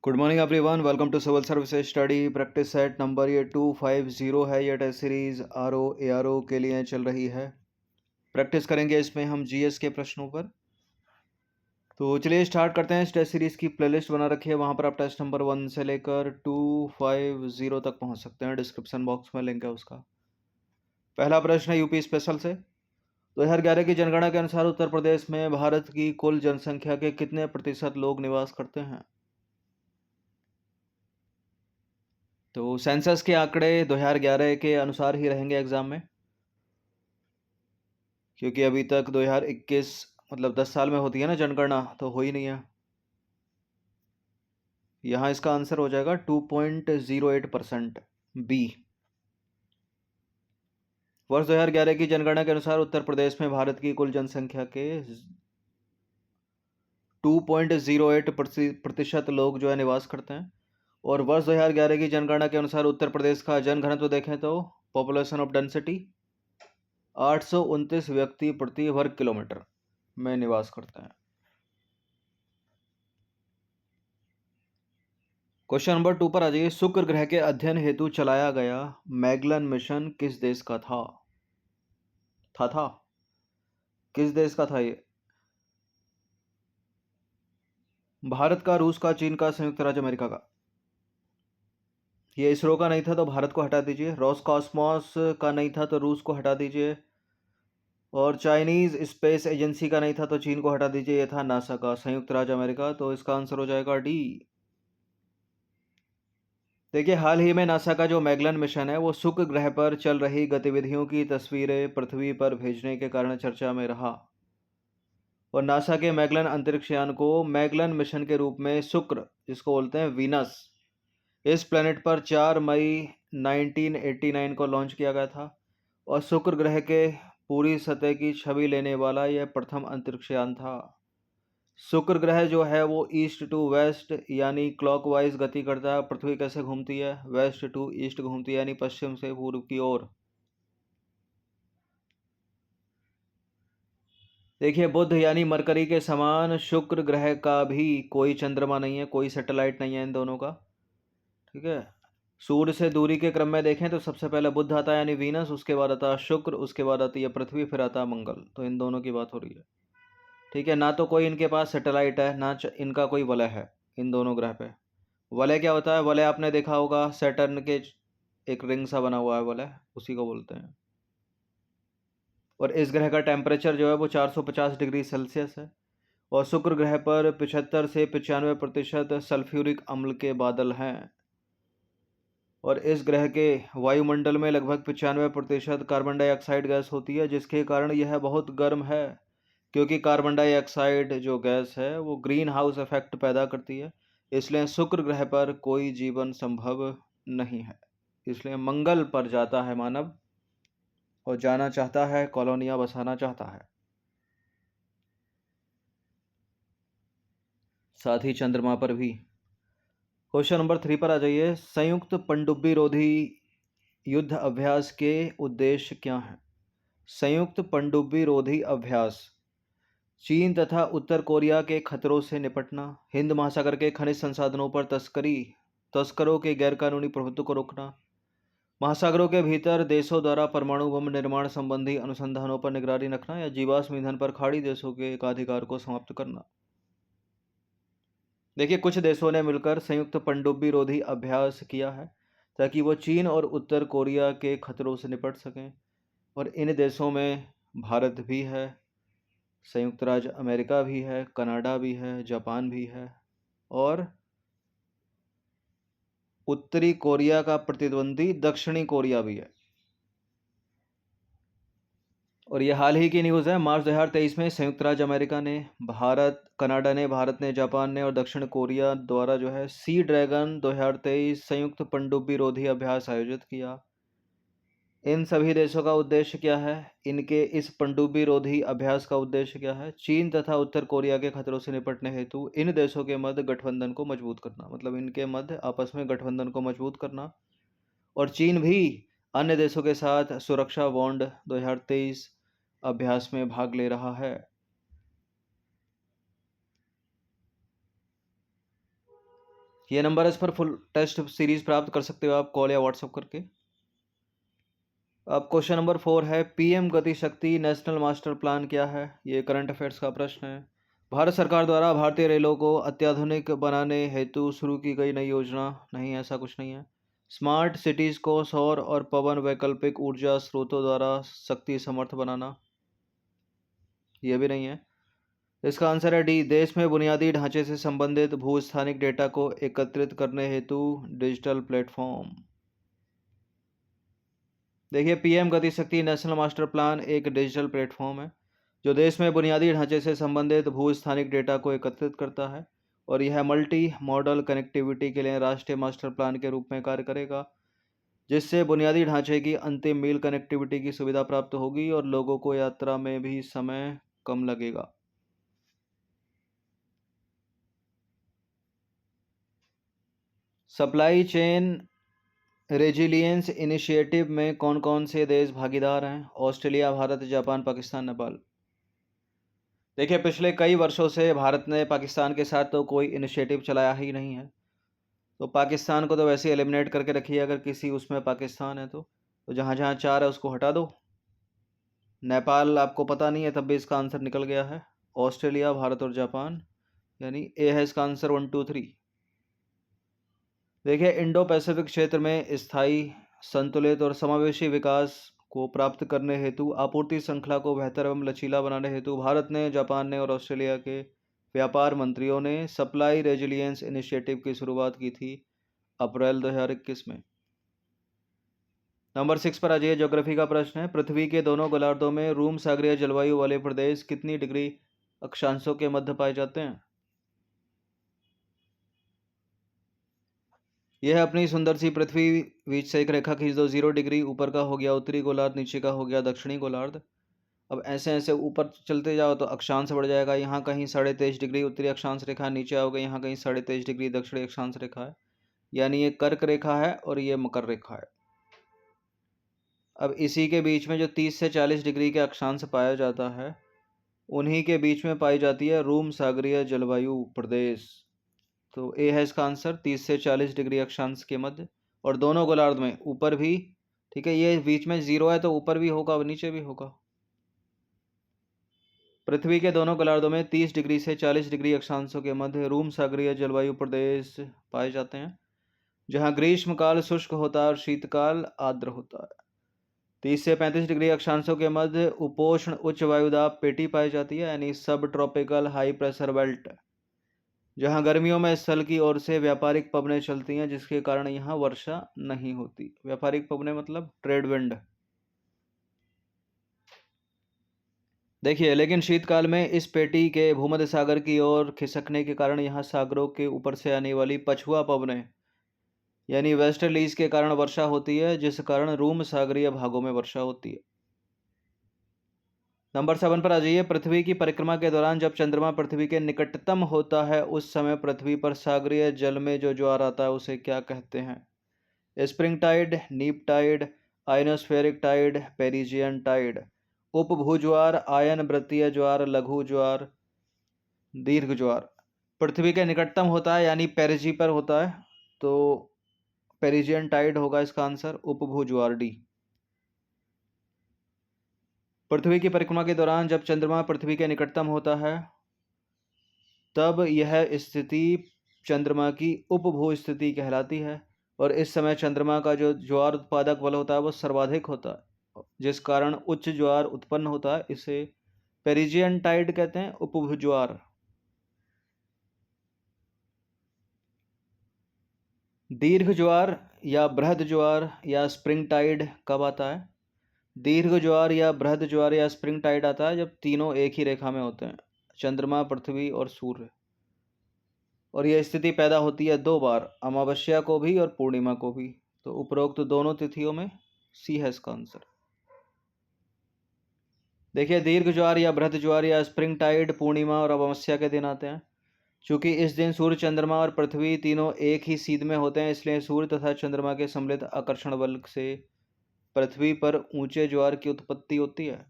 Good morning everyone, welcome to civil services study practice set number ये 250 है। ये test series R O के लिए चल रही है। प्रैक्टिस करेंगे इसमें हम जीएस के प्रश्नों पर। तो चलिए स्टार्ट करते हैं। इस टेस्ट सीरीज की प्लेलिस्ट बना रखी है, वहाँ पर आप टेस्ट नंबर 1 से लेकर 250 तक पहुँच सकते हैं। डिस्क्रिप्शन बॉक्स में लिंक है उसका। पहला प्रश्न है यूपी स्पेशल से। 2011 की जनगणना के अनुसार उत्तर प्रदेश में भारत की कुल जनसंख्या के कितने प्रतिशत लोग निवास करते हैं? तो सेंसस के आंकड़े 2011 के अनुसार ही रहेंगे एग्जाम में, क्योंकि अभी तक 2021 मतलब 10 साल में होती है ना जनगणना, तो हो ही नहीं है। यहाँ इसका आंसर हो जाएगा 2.08% बी। वर्ष 2011 की जनगणना के अनुसार उत्तर प्रदेश में भारत की कुल जनसंख्या के 2.08% लोग जो है निवास करते हैं। और वर्ष 2011 की जनगणना के अनुसार उत्तर प्रदेश का जनघनत्व देखें तो पॉपुलेशन ऑफ डेंसिटी 829 व्यक्ति प्रति वर्ग किलोमीटर में निवास करते हैं। क्वेश्चन नंबर 2 पर आ जाइए। शुक्र ग्रह के अध्ययन हेतु चलाया गया मैगलन मिशन किस देश का था? किस देश का था ये? भारत का, रूस का, चीन का, संयुक्त राज्य अमेरिका का? ये इसरो का नहीं था तो भारत को हटा दीजिए। रॉसकॉस्मॉस का नहीं था तो रूस को हटा दीजिए। और चाइनीज स्पेस एजेंसी का नहीं था तो चीन को हटा दीजिए। ये था नासा का, संयुक्त राज्य अमेरिका। तो इसका आंसर हो जाएगा डी। देखिए, हाल ही में नासा का जो मैगलन मिशन है वो शुक्र ग्रह पर चल रही गतिविधियों की तस्वीरें पृथ्वी पर भेजने के कारण चर्चा में रहा। और नासा के मैगलन अंतरिक्ष यान को मैगलन मिशन के रूप में शुक्र, जिसको बोलते हैं वीनस, इस प्लेनेट पर 4 मई 1989 को लॉन्च किया गया था। और शुक्र ग्रह के पूरी सतह की छवि लेने वाला यह प्रथम अंतरिक्ष यान था। शुक्र ग्रह जो है वो ईस्ट टू वेस्ट यानी क्लॉकवाइज गति करता है। पृथ्वी कैसे घूमती है? वेस्ट टू ईस्ट घूमती है, यानी पश्चिम से पूर्व की ओर। देखिए, बुध यानी मरकरी के समान शुक्र ग्रह का भी कोई चंद्रमा नहीं है, कोई सैटेलाइट नहीं है इन दोनों का। ठीक है, सूर्य से दूरी के क्रम में देखें तो सबसे पहले बुध आता है यानी वीनस, उसके बाद आता है शुक्र, उसके बाद आती है पृथ्वी, फिर आता है मंगल। तो इन दोनों की बात हो रही है। ठीक है, ना तो कोई इनके पास सैटेलाइट है, ना इनका कोई वलय है इन दोनों ग्रह पे। वलय क्या होता है? वलय आपने देखा होगा, सैटर्न के एक रिंग सा बना हुआ है वलय, उसी को बोलते हैं। और इस ग्रह का टेम्परेचर जो है वो 450 डिग्री सेल्सियस है। और शुक्र ग्रह पर 75 से 95% सल्फ्यूरिक अम्ल के बादल हैं। और इस ग्रह के वायुमंडल में लगभग 95% कार्बन डाइऑक्साइड गैस होती है, जिसके कारण यह बहुत गर्म है। क्योंकि कार्बन डाइऑक्साइड जो गैस है वो ग्रीन हाउस इफेक्ट पैदा करती है, इसलिए शुक्र ग्रह पर कोई जीवन संभव नहीं है। इसलिए मंगल पर जाता है मानव, और जाना चाहता है, कॉलोनियां बसाना चाहता है, साथ ही चंद्रमा पर भी। क्वेश्चन नंबर 3 पर आ जाइए। संयुक्त पनडुब्बी रोधी युद्ध अभ्यास के उद्देश्य क्या हैं? संयुक्त पनडुब्बी रोधी अभ्यास चीन तथा उत्तर कोरिया के खतरों से निपटना, हिंद महासागर के खनिज संसाधनों पर तस्करों के गैरकानूनी प्रभुत्व को रोकना, महासागरों के भीतर देशों द्वारा परमाणु बम निर्माण संबंधी अनुसंधानों पर निगरानी रखना, या जीवाश्म ईंधन पर खाड़ी देशों के एकाधिकार को समाप्त करना। देखिए, कुछ देशों ने मिलकर संयुक्त पनडुब्बी रोधी अभ्यास किया है ताकि वो चीन और उत्तर कोरिया के खतरों से निपट सकें। और इन देशों में भारत भी है, संयुक्त राज्य अमेरिका भी है, कनाडा भी है, जापान भी है, और उत्तरी कोरिया का प्रतिद्वंदी दक्षिणी कोरिया भी है। और ये हाल ही की न्यूज़ है। मार्च 2023 में संयुक्त राज्य अमेरिका ने, भारत ने, जापान ने और दक्षिण कोरिया द्वारा जो है सी ड्रैगन 2023 संयुक्त पनडुब्बी रोधी अभ्यास आयोजित किया। इन सभी देशों का उद्देश्य क्या है? इनके इस पनडुब्बी रोधी अभ्यास का उद्देश्य क्या है? चीन तथा उत्तर कोरिया के खतरों से निपटने हेतु इन देशों के मध्य गठबंधन को मजबूत करना, मतलब इनके मध्य आपस में गठबंधन को मजबूत करना। और चीन भी अन्य देशों के साथ सुरक्षा बॉन्ड 2023 अभ्यास में भाग ले रहा है। ये नंबर इस पर फुल टेस्ट सीरीज प्राप्त कर सकते हो आप कॉल या व्हाट्सएप करके। अब क्वेश्चन नंबर 4 है, पीएम गति शक्ति नेशनल मास्टर प्लान क्या है? ये करंट अफेयर्स का प्रश्न है। भारत सरकार द्वारा भारतीय रेलों को अत्याधुनिक बनाने हेतु शुरू की गई नई योजना नहीं, ऐसा कुछ नहीं है। स्मार्ट सिटीज को सौर और पवन वैकल्पिक ऊर्जा स्रोतों द्वारा शक्ति समर्थ बनाना, ये भी नहीं है। इसका आंसर है डी, देश में बुनियादी ढांचे से संबंधित भूस्थानिक डेटा को एकत्रित करने हेतु डिजिटल प्लेटफॉर्म। देखिए, पीएम गति शक्ति नेशनल मास्टर प्लान एक डिजिटल प्लेटफॉर्म है जो देश में बुनियादी ढांचे से संबंधित भूस्थानिक डेटा को एकत्रित करता है और यह मल्टी मॉडल कनेक्टिविटी के लिए राष्ट्रीय मास्टर प्लान के रूप में कार्य करेगा, जिससे बुनियादी ढांचे की अंतिम मील कनेक्टिविटी की सुविधा प्राप्त होगी और लोगों को यात्रा में भी समय कम लगेगा। सप्लाई चेन रेजिलियंस इनिशिएटिव में कौन कौन से देश भागीदार हैं? Australia, Bharat, Japan, Pakistan, Nepal. देखिए, पिछले कई वर्षों से भारत ने पाकिस्तान के साथ तो कोई इनिशिएटिव चलाया ही नहीं है, तो पाकिस्तान को तो वैसे ही एलिमिनेट करके रखिए। अगर किसी उसमें पाकिस्तान है तो जहाँ जहाँ 4 है उसको हटा दो। नेपाल आपको पता नहीं है, तब भी इसका आंसर निकल गया है। ऑस्ट्रेलिया, भारत और जापान, यानी ए है इसका आंसर 1 2 3। देखिए, इंडो पैसिफिक क्षेत्र में स्थायी, संतुलित और समावेशी विकास को प्राप्त करने हेतु आपूर्ति श्रृंखला को बेहतर एवं लचीला बनाने हेतु भारत ने, जापान ने और ऑस्ट्रेलिया के व्यापार मंत्रियों ने सप्लाई रेजिलियंस इनिशिएटिव की शुरुआत की थी अप्रैल 2021 में। नंबर 6 पर आ जाइए, ज्योग्राफी का प्रश्न है, पृथ्वी के दोनों गोलार्धों में रूम सागरीय जलवायु वाले प्रदेश कितनी डिग्री अक्षांशों के मध्य पाए जाते हैं? यह अपनी सुंदर सी पृथ्वी बीच से एक रेखा खींच दो, 0 डिग्री, ऊपर का हो गया उत्तरी गोलार्ध, नीचे का हो गया दक्षिणी गोलार्ध। अब ऐसे ऐसे ऊपर चलते जाओ तो अक्षांश बढ़ जाएगा। यहाँ कहीं 23.5 डिग्री उत्तरी अक्षांश रेखा, नीचे आओगे यहाँ कहीं 23.5 डिग्री दक्षिणी अक्षांश रेखा है, यानी ये कर्क रेखा है और ये मकर रेखा है। अब इसी के बीच में जो 30 से 40 डिग्री के अक्षांश पाया जाता है, उन्हीं के बीच में पाई जाती है रूम सागरीय जलवायु प्रदेश। तो ए है इसका आंसर, 30 से 40 डिग्री अक्षांश के मध्य, और दोनों गोलार्ध में ऊपर भी। ठीक है, ये बीच में 0 है तो ऊपर भी होगा और नीचे भी होगा। पृथ्वी के दोनों गोलार्धों में 30 डिग्री से 40 डिग्री अक्षांशों के मध्य रूम सागरीय जलवायु प्रदेश पाए जाते हैं, जहां ग्रीष्मकाल शुष्क होता है और शीतकाल आर्द्र होता है। 30 से 35 डिग्री अक्षांशों के मध्य उपोष्ण उच्च वायुदाब पेटी पाई जाती है, यानी सब ट्रॉपिकल हाई प्रेशर बेल्ट, जहां गर्मियों में स्थल की ओर से व्यापारिक पवनें चलती हैं, जिसके कारण यहाँ वर्षा नहीं होती। व्यापारिक पवनें मतलब ट्रेड विंड। देखिए, लेकिन शीतकाल में इस पेटी के भूमध्य सागर की ओर खिसकने के कारण यहाँ सागरों के ऊपर से आने वाली पछुआ पवनें यानी वेस्टर्लीज के कारण वर्षा होती है, जिस कारण रूम सागरीय भागों में वर्षा होती है। नंबर 7 पर आ जाइए, पृथ्वी की परिक्रमा के दौरान जब चंद्रमा पृथ्वी के निकटतम होता है, उस समय पृथ्वी पर सागरीय जल में जो ज्वार आता है उसे क्या कहते हैं? Spring tide, neap tide, ionospheric tide, perigean tide. उपभू ज्वार, आयन वृत्तीय ज्वार, लघु ज्वार, दीर्घ ज्वार। पृथ्वी के निकटतम होता है यानी पेरिजी पर होता है, तो पेरिजियन टाइड होगा इसका आंसर, उपभू ज्वार डी। पृथ्वी की परिक्रमा के दौरान जब चंद्रमा पृथ्वी के निकटतम होता है, तब यह स्थिति चंद्रमा की उपभू स्थिति कहलाती है, और इस समय चंद्रमा का जो ज्वार उत्पादक बल होता है वो सर्वाधिक होता है, जिस कारण उच्च ज्वार उत्पन्न होता है। इसे पेरिजियन टाइड कहते हैं, उपभू ज्वार। दीर्घ ज्वार या बृहद ज्वार या स्प्रिंग टाइड कब आता है? दीर्घ ज्वार या बृहद ज्वार या स्प्रिंग टाइड आता है जब तीनों एक ही रेखा में होते हैं, चंद्रमा, पृथ्वी और सूर्य। और यह स्थिति पैदा होती है 2 बार, अमावस्या को भी और पूर्णिमा को भी। तो उपरोक्त दोनों तिथियों में सी है इसका आंसर। देखिए, दीर्घ ज्वार या बृहद ज्वार या स्प्रिंग टाइड पूर्णिमा और अमावस्या के दिन आते हैं। चूंकि इस दिन सूर्य, चंद्रमा और पृथ्वी तीनों एक ही सीध में होते हैं, इसलिए सूर्य तथा चंद्रमा के सम्मिलित आकर्षण बल से पृथ्वी पर ऊंचे ज्वार की उत्पत्ति होती है।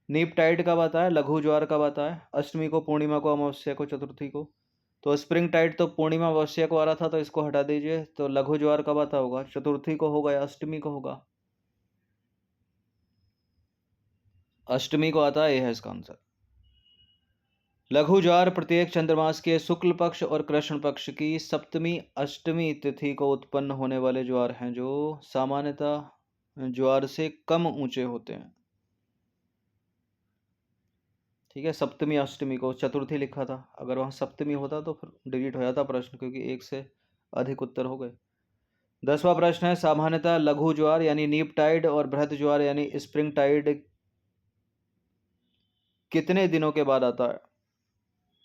नीप टाइड कब आता है? लघु ज्वार कब आता है? अष्टमी को, पूर्णिमा को, अमावस्या को, चतुर्थी को। तो स्प्रिंग टाइड तो पूर्णिमा अमावस्या को आ रहा था, तो इसको हटा दीजिए। तो लघु ज्वार कब आता होगा? चतुर्थी को होगा या अष्टमी को होगा? अष्टमी को आता है, यह है इसका आंसर। लघु ज्वार प्रत्येक चंद्रमास के शुक्ल पक्ष और कृष्ण पक्ष की सप्तमी अष्टमी तिथि को उत्पन्न होने वाले ज्वार हैं, जो सामान्यतः ज्वार से कम ऊंचे होते हैं। ठीक है, सप्तमी अष्टमी को चतुर्थी लिखा था, अगर वहां सप्तमी होता तो फिर डिलीट हो जाता प्रश्न, क्योंकि एक से अधिक उत्तर हो गए। 10वां प्रश्न है, सामान्यतः लघु ज्वार यानी नीप टाइड और बृहद ज्वार यानी स्प्रिंग टाइड कितने दिनों के बाद आता है?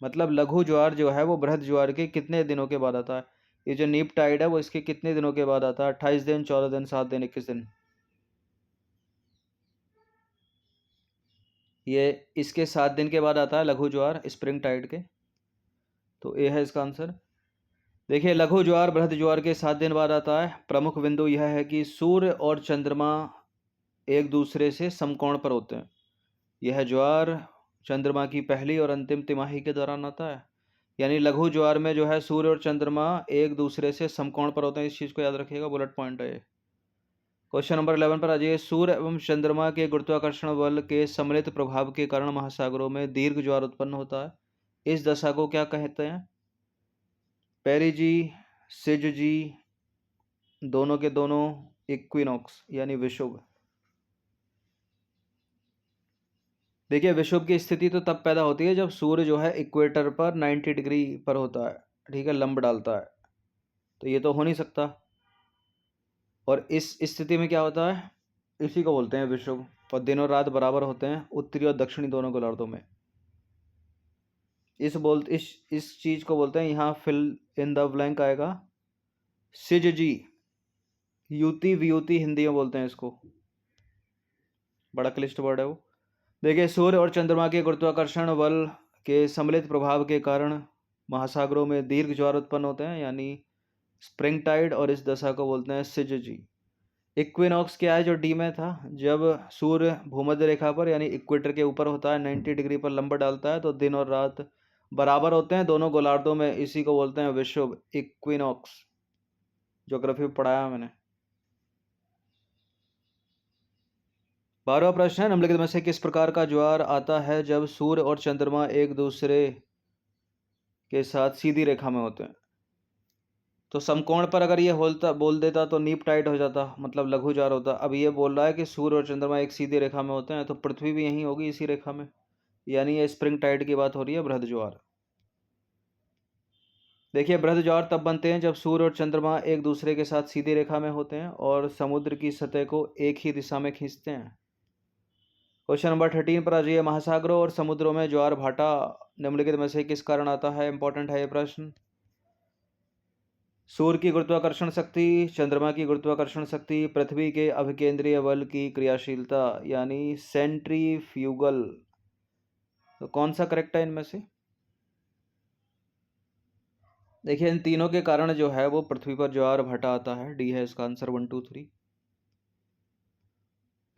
मतलब लघु ज्वार जो है वो बृहद ज्वार के कितने दिनों के बाद आता है? ये जो नीप टाइड है वो इसके कितने दिनों के बाद आता है? 28 दिन, 14 दिन, 7 दिन, 21 दिन। ये इसके 7 दिन के बाद आता है लघु ज्वार स्प्रिंग टाइड के, तो ये है इसका आंसर। देखिए, लघु ज्वार बृहद ज्वार के 7 दिन बाद आता है। प्रमुख बिंदु यह है कि सूर्य और चंद्रमा एक दूसरे से समकोण पर होते हैं। यह ज्वार चंद्रमा की पहली और अंतिम तिमाही के दौरान आता है। यानी लघु ज्वार में जो है सूर्य और चंद्रमा एक दूसरे से समकोण पर होते हैं, इस चीज को याद रखिएगा, बुलेट पॉइंट है ये। क्वेश्चन नंबर 11 पर आ जाइए। सूर्य एवं चंद्रमा के गुरुत्वाकर्षण बल के सम्मिलित प्रभाव के कारण महासागरों में दीर्घ ज्वार उत्पन्न होता है। इस दशा को क्या कहते हैं? पेरिजी, सिजजी, दोनों के दोनों, इक्विनॉक्स यानी विषुव। देखिए, विषुव की स्थिति तो तब पैदा होती है जब सूर्य जो है इक्वेटर पर 90 डिग्री पर होता है, ठीक है, लंब डालता है, तो ये तो हो नहीं सकता। और इस स्थिति में क्या होता है? इसी को बोलते हैं विषुव। और दिन और रात बराबर होते हैं उत्तरी और दक्षिणी दोनों गोलार्धों में। इस चीज को बोलते हैं, यहाँ फिल इन द ब्लैंक आएगा सिजजी, युति वियुति हिंदी में बोलते हैं इसको, बड़ा क्लिष्ट वर्ड है वो। देखिए, सूर्य और चंद्रमा के गुरुत्वाकर्षण बल के सम्मिलित प्रभाव के कारण महासागरों में दीर्घ ज्वार उत्पन्न होते हैं, यानी स्प्रिंग टाइड, और इस दशा को बोलते हैं सिजजी। इक्विनॉक्स क्या है, जो डी में था, जब सूर्य भूमध्य रेखा पर यानी इक्वेटर के ऊपर होता है, 90 डिग्री पर लंब डालता है, तो दिन और रात बराबर होते हैं दोनों गोलार्धों में, इसी को बोलते हैं विषुव, इक्विनॉक्स। ज्योग्राफी में पढ़ाया मैंने। 12वां प्रश्न है, निम्नलिखित में से किस प्रकार का ज्वार आता है जब सूर्य और चंद्रमा एक दूसरे के साथ सीधी रेखा में होते हैं? तो समकोण पर अगर ये बोल देता तो नीप टाइट हो जाता, मतलब लघु ज्वार होता। अब ये बोल रहा है कि सूर्य और चंद्रमा एक सीधी रेखा में होते हैं, तो पृथ्वी भी यहीं होगी इसी रेखा में, यानी ये स्प्रिंग टाइड की बात हो रही है, बृहद ज्वार। देखिए, बृहद ज्वार तब बनते हैं जब सूर्य और चंद्रमा एक दूसरे के साथ सीधी रेखा में होते हैं और समुद्र की सतह को एक ही दिशा में खींचते हैं। क्वेश्चन नंबर 13 पर आ जाइए। महासागरों और समुद्रों में ज्वार भाटा निम्नलिखित में से किस कारण आता है? इंपॉर्टेंट है ये प्रश्न। सूर्य की गुरुत्वाकर्षण शक्ति, चंद्रमा की गुरुत्वाकर्षण शक्ति, पृथ्वी के अभिकेंद्रीय बल की क्रियाशीलता यानी सेंट्रीफ्यूगल, तो कौन सा करेक्ट है इनमें से? देखिए, इन तीनों के कारण जो है वो पृथ्वी पर ज्वार भाटा आता है, डी है इसका आंसर, 1 2 3।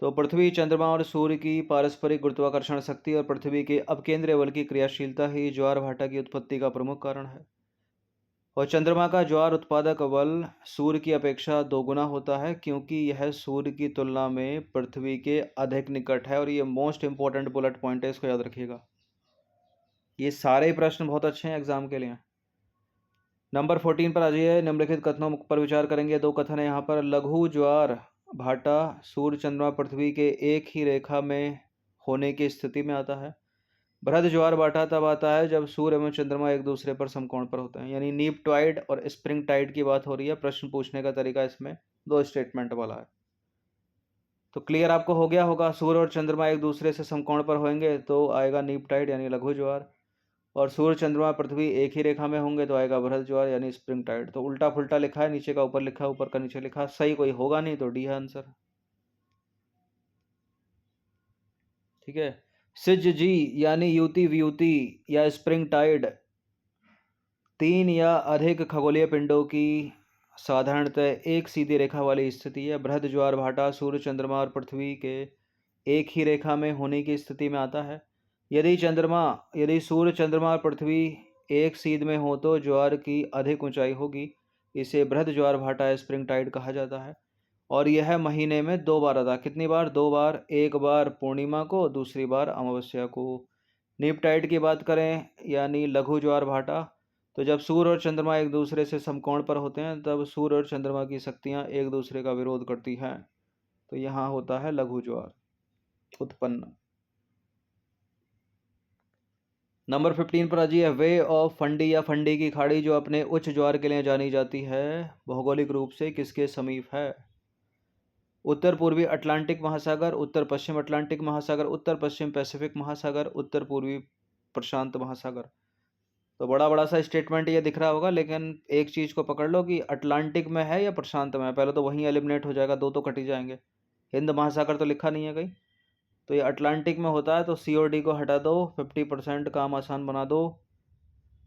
तो पृथ्वी, चंद्रमा और सूर्य की पारस्परिक गुरुत्वाकर्षण शक्ति और पृथ्वी के अपकेंद्रीय बल की क्रियाशीलता ही ज्वार भाटा की उत्पत्ति का प्रमुख कारण है। और चंद्रमा का ज्वार उत्पादक बल सूर्य की अपेक्षा दोगुना होता है, क्योंकि यह सूर्य की तुलना में पृथ्वी के अधिक निकट है। और ये मोस्ट इंपॉर्टेंट बुलेट पॉइंट है, इसको याद रखिएगा। ये सारे प्रश्न बहुत अच्छे हैं एग्जाम के लिए। नंबर 14 पर आ जाइए। निम्नलिखित कथनों पर विचार करेंगे। दो कथन है यहाँ पर। लघु ज्वार भाटा सूर्य, चंद्रमा, पृथ्वी के एक ही रेखा में होने की स्थिति में आता है। बृहद ज्वार भाटा तब आता है जब सूर्य एवं चंद्रमा एक दूसरे पर समकोण पर होते हैं, यानी नीप टाइड और स्प्रिंग टाइड की बात हो रही है। प्रश्न पूछने का तरीका इसमें दो स्टेटमेंट वाला है। तो क्लियर आपको हो गया होगा, सूर्य और चंद्रमा एक दूसरे से समकोण पर होंगे तो आएगा नीप टाइड यानी लघु ज्वार, और सूर्य, चंद्रमा, पृथ्वी एक ही रेखा में होंगे तो आएगा बृहद ज्वार यानी स्प्रिंग टाइड। तो उल्टा फुल्टा लिखा है, नीचे का ऊपर लिखा है, ऊपर का नीचे लिखा, सही कोई होगा नहीं, तो डी है आंसर। ठीक है। सिज जी यानी युति वियुति या स्प्रिंग टाइड 3 या अधिक खगोलीय पिंडों की साधारणतः एक सीधी रेखा वाली स्थिति है। बृहद ज्वार भाटा सूर्य, चंद्रमा और पृथ्वी के एक ही रेखा में होने की स्थिति में आता है। यदि सूर्य, चंद्रमा और पृथ्वी एक सीध में हो तो ज्वार की अधिक ऊंचाई होगी। इसे बृहद ज्वार भाटा या स्प्रिंग टाइड कहा जाता है। और यह महीने में 2 बार आता है। कितनी बार? 2 बार। एक बार पूर्णिमा को, दूसरी बार अमावस्या को। नीप टाइड की बात करें यानी लघु ज्वार भाटा, तो जब सूर्य और चंद्रमा एक दूसरे से समकोण पर होते हैं तब सूर्य और चंद्रमा की शक्तियां एक दूसरे का विरोध करती हैं, तो यहाँ होता है लघु ज्वार उत्पन्न। नंबर 15 पर अजी है वे ऑफ फंडी या फंडी की खाड़ी जो अपने उच्च ज्वार के लिए जानी जाती है, भौगोलिक रूप से किसके समीप है? उत्तर पूर्वी अटलांटिक महासागर, उत्तर पश्चिम अटलांटिक महासागर, उत्तर पश्चिम पैसिफिक महासागर, उत्तर पूर्वी प्रशांत महासागर। तो बड़ा बड़ा सा स्टेटमेंट ये दिख रहा होगा, लेकिन एक चीज़ को पकड़ लो कि अटलांटिक में है या प्रशांत में है। पहले तो वहीं एलिमिनेट हो जाएगा, दो तो कट ही जाएंगे। हिंद महासागर तो लिखा नहीं है कहीं, तो ये अटलांटिक में होता है, तो सी और डी को हटा दो, 50% काम आसान बना दो,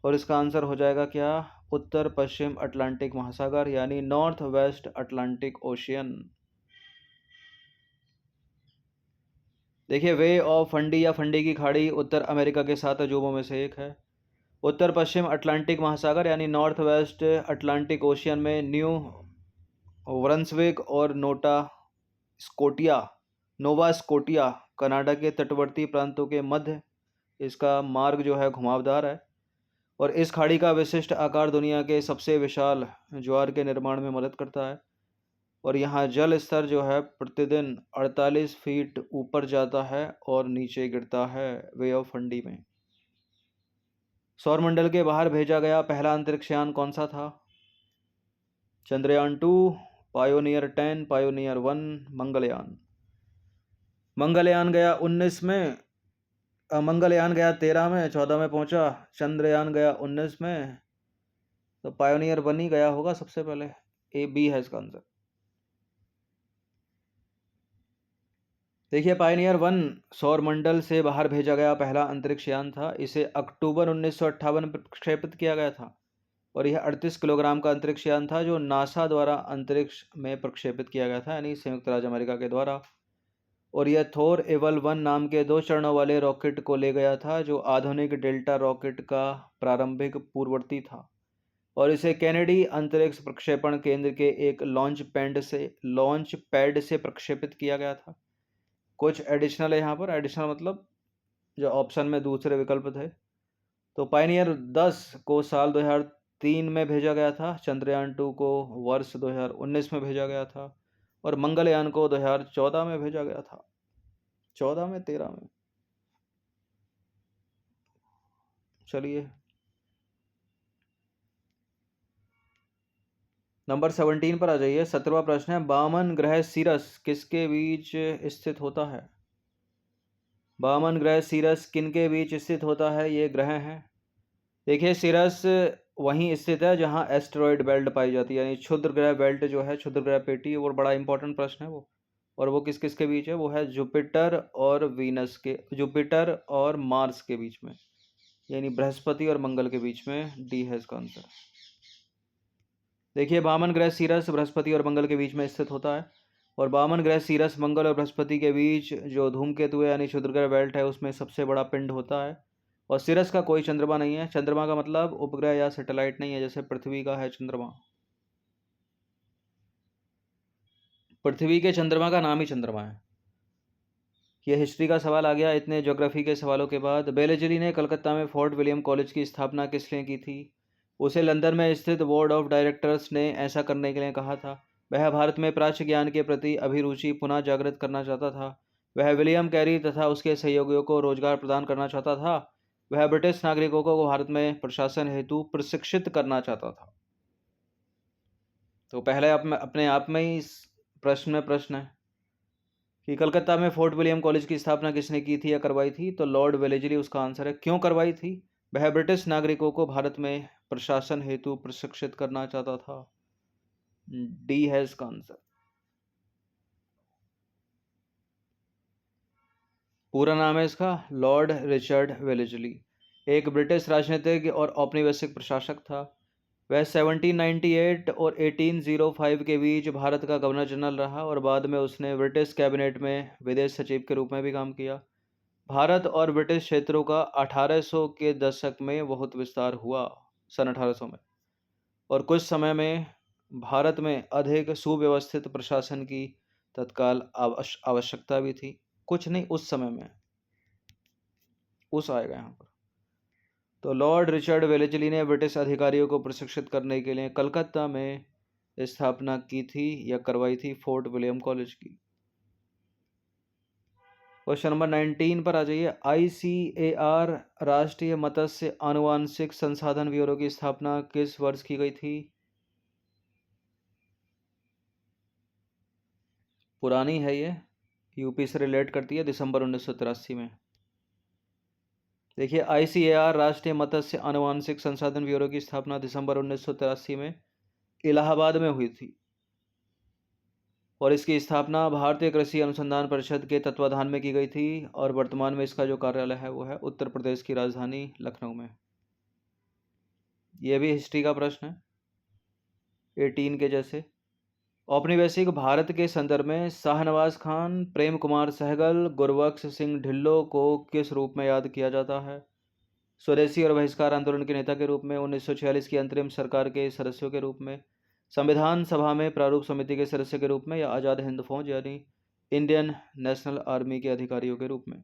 और इसका आंसर हो जाएगा क्या? उत्तर पश्चिम अटलांटिक महासागर, यानी नॉर्थ वेस्ट अटलांटिक ओशियन। देखिए, वे ऑफ फंडी या फंडी की खाड़ी उत्तर अमेरिका के 7 अजूबों में से एक है। उत्तर पश्चिम अटलांटिक महासागर यानी नॉर्थ वेस्ट अटलांटिक ओशियन में न्यू ब्रंसविक और नोवा स्कोटिया कनाडा के तटवर्ती प्रांतों के मध्य इसका मार्ग जो है घुमावदार है, और इस खाड़ी का विशिष्ट आकार दुनिया के सबसे विशाल ज्वार के निर्माण में मदद करता है। और यहाँ जल स्तर जो है प्रतिदिन 48 फीट ऊपर जाता है और नीचे गिरता है वे ऑफ फंडी में। सौरमंडल के बाहर भेजा गया पहला अंतरिक्ष यान कौन सा था? Chandrayaan 2, Pioneer 10, Pioneer 1, Mangalyaan. मंगलयान गया 19 में, मंगलयान गया 13 में, 14 में पहुंचा। चंद्रयान गया 19 में, तो पायोनियर 1 ही गया होगा सबसे पहले। ए बी है इसका आंसर। देखिए, पायनियर 1 सौरमंडल से बाहर भेजा गया पहला अंतरिक्ष यान था। इसे अक्टूबर 1958 में प्रक्षेपित किया गया था, और यह 38 किलोग्राम का अंतरिक्ष यान था जो नासा द्वारा अंतरिक्ष में प्रक्षेपित किया गया था, यानी संयुक्त राज्य अमेरिका के द्वारा। और यह थोर एवल 1 नाम के 2 चरणों वाले रॉकेट को ले गया था, जो आधुनिक डेल्टा रॉकेट का प्रारंभिक पूर्ववर्ती था। और इसे केनेडी अंतरिक्ष प्रक्षेपण केंद्र के एक लॉन्च पैड से प्रक्षेपित किया गया था। कुछ एडिशनल है यहाँ पर, एडिशनल मतलब जो ऑप्शन में दूसरे विकल्प थे। तो पायनियर 10 को साल 2003 में भेजा गया था, चंद्रयान 2 को वर्ष 2019 में भेजा गया था, और मंगलयान को 2014 में भेजा गया था। 14 में 13 में। चलिए, नंबर 17 पर आ जाइए। 17वां प्रश्न है, बामन ग्रह सीरस किसके बीच स्थित होता है? बामन ग्रह सीरस किन के बीच स्थित होता है? ये ग्रह हैं। देखिए, सीरस वहीं स्थित है जहां एस्टेरॉयड बेल्ट पाई जाती है, यानी क्षुद्र ग्रह बेल्ट जो है, क्षुद्र ग्रह पेटी, वो बड़ा इंपॉर्टेंट प्रश्न है वो। और वो किस किस के बीच है? वो है जुपिटर और मार्स के बीच में, यानी बृहस्पति और मंगल के बीच में। डी है इसका आंसर। देखिए, बामन ग्रह सीरस बृहस्पति और मंगल के बीच में स्थित होता है, और बामन ग्रह सीरस मंगल और बृहस्पति के बीच जो धूमकेतु है यानी क्षुद्र ग्रह बेल्ट है, उसमें सबसे बड़ा पिंड होता है। और सीरस का कोई चंद्रमा नहीं है। चंद्रमा का मतलब उपग्रह या सैटेलाइट नहीं है, जैसे पृथ्वी का है चंद्रमा। पृथ्वी के चंद्रमा का नाम ही चंद्रमा है। यह हिस्ट्री का सवाल आ गया इतने ज्योग्राफी के सवालों के बाद। बेलेजली ने कलकत्ता में फोर्ट विलियम कॉलेज की स्थापना किस लिए की थी? उसे लंदन में स्थित बोर्ड ऑफ डायरेक्टर्स ने ऐसा करने के लिए कहा था। वह भारत में प्राच्य ज्ञान के प्रति अभिरुचि पुनः जागृत करना चाहता था। वह विलियम कैरी तथा उसके सहयोगियों को रोजगार प्रदान करना चाहता था। वह ब्रिटिश नागरिकों को भारत में प्रशासन हेतु प्रशिक्षित करना चाहता था। तो पहले अपने आप में ही प्रश्न है कि कलकत्ता में फोर्ट विलियम कॉलेज की स्थापना किसने की थी या करवाई थी? तो लॉर्ड वेलेजली उसका आंसर है। क्यों करवाई थी? वह ब्रिटिश नागरिकों को भारत में प्रशासन हेतु प्रशिक्षित करना चाहता था। डी है इसका आंसर। पूरा नाम है इसका लॉर्ड रिचर्ड वेलेजली। एक ब्रिटिश राजनीतिज्ञ और औपनिवेशिक प्रशासक था। वह 1798 और 1805 के बीच भारत का गवर्नर जनरल रहा, और बाद में उसने ब्रिटिश कैबिनेट में विदेश सचिव के रूप में भी काम किया। भारत और ब्रिटिश क्षेत्रों का 1800 के दशक में बहुत विस्तार हुआ, सन 1800 में, और कुछ समय में भारत में अधिक सुव्यवस्थित प्रशासन की तत्काल आवश्यकता भी थी। कुछ नहीं, उस समय में, उस आएगा यहाँ पर। तो लॉर्ड रिचर्ड वेलेस्ली ने ब्रिटिश अधिकारियों को प्रशिक्षित करने के लिए कलकत्ता में स्थापना की थी या करवाई थी फोर्ट विलियम कॉलेज की। क्वेश्चन नंबर 19 पर आ जाइए। ICAR राष्ट्रीय मत्स्य आनुवांशिक संसाधन ब्यूरो की स्थापना किस वर्ष की गई थी? पुरानी है ये, यूपी से रिलेट करती है, दिसंबर 1983 में। देखिए, ICAR राष्ट्रीय मत्स्य आनुवांशिक संसाधन ब्यूरो की स्थापना दिसंबर 1983 में इलाहाबाद में हुई थी, और इसकी स्थापना भारतीय कृषि अनुसंधान परिषद के तत्वाधान में की गई थी, और वर्तमान में इसका जो कार्यालय है वो है उत्तर प्रदेश की राजधानी लखनऊ में। यह भी हिस्ट्री का प्रश्न है, 18 के जैसे। औपनिवेशिक भारत के संदर्भ में शाहनवाज खान, प्रेम कुमार सहगल, गुरबख्श सिंह ढिल्लों को किस रूप में याद किया जाता है? स्वदेशी और बहिष्कार आंदोलन के नेता के रूप में, 1946 की अंतरिम सरकार के सदस्यों के रूप में, संविधान सभा में प्रारूप समिति के सदस्य के रूप में, या आज़ाद हिंद फौज यानी इंडियन नेशनल आर्मी के अधिकारियों के रूप में?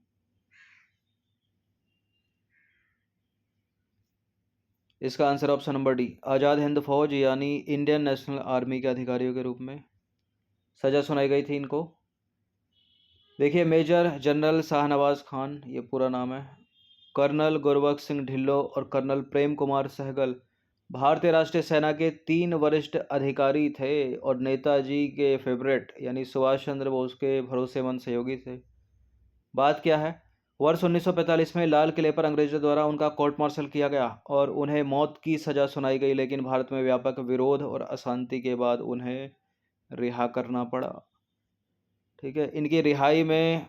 इसका answer option number D, Azad Hind फौज यानी इंडियन नेशनल आर्मी के अधिकारियों के रूप में सजा सुनाई गई थी इनको। देखिए, मेजर जनरल शाहनवाज खान, ये पूरा नाम है, कर्नल गुरबख्श सिंह ढिल्लों और कर्नल प्रेम कुमार सहगल भारतीय राष्ट्रीय सेना के 3 वरिष्ठ अधिकारी थे और नेताजी के फेवरेट यानी सुभाष चंद्र बोस के भरोसेमंद सहयोगी थे। बात क्या है, वर्ष 1945 में लाल किले पर अंग्रेजों द्वारा उनका कोर्ट मार्शल किया गया और उन्हें मौत की सजा सुनाई गई, लेकिन भारत में व्यापक विरोध और अशांति के बाद उन्हें रिहा करना पड़ा। ठीक है, इनकी रिहाई में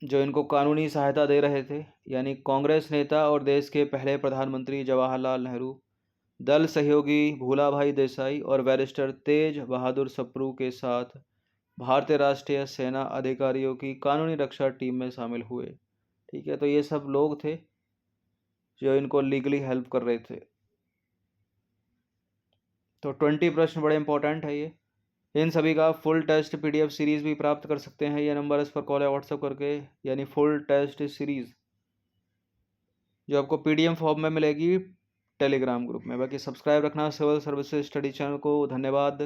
जो इनको कानूनी सहायता दे रहे थे यानी कांग्रेस नेता और देश के पहले प्रधानमंत्री जवाहरलाल नेहरू, दल सहयोगी भूलाभाई देसाई और बैरिस्टर तेज बहादुर सप्रू के साथ भारतीय राष्ट्रीय सेना अधिकारियों की कानूनी रक्षा टीम में शामिल हुए। ठीक है, तो ये सब लोग थे जो इनको लीगली हेल्प कर रहे थे। तो 20 प्रश्न बड़े इंपॉर्टेंट है ये। इन सभी का फुल टेस्ट PDF सीरीज़ भी प्राप्त कर सकते हैं, ये नंबर इस पर कॉल या व्हाट्सएप करके, यानी फुल टेस्ट सीरीज़ जो आपको PDF फॉर्म में मिलेगी टेलीग्राम ग्रुप में। बाकी सब्सक्राइब रखना सिविल सर्विसेज स्टडी चैनल को। धन्यवाद।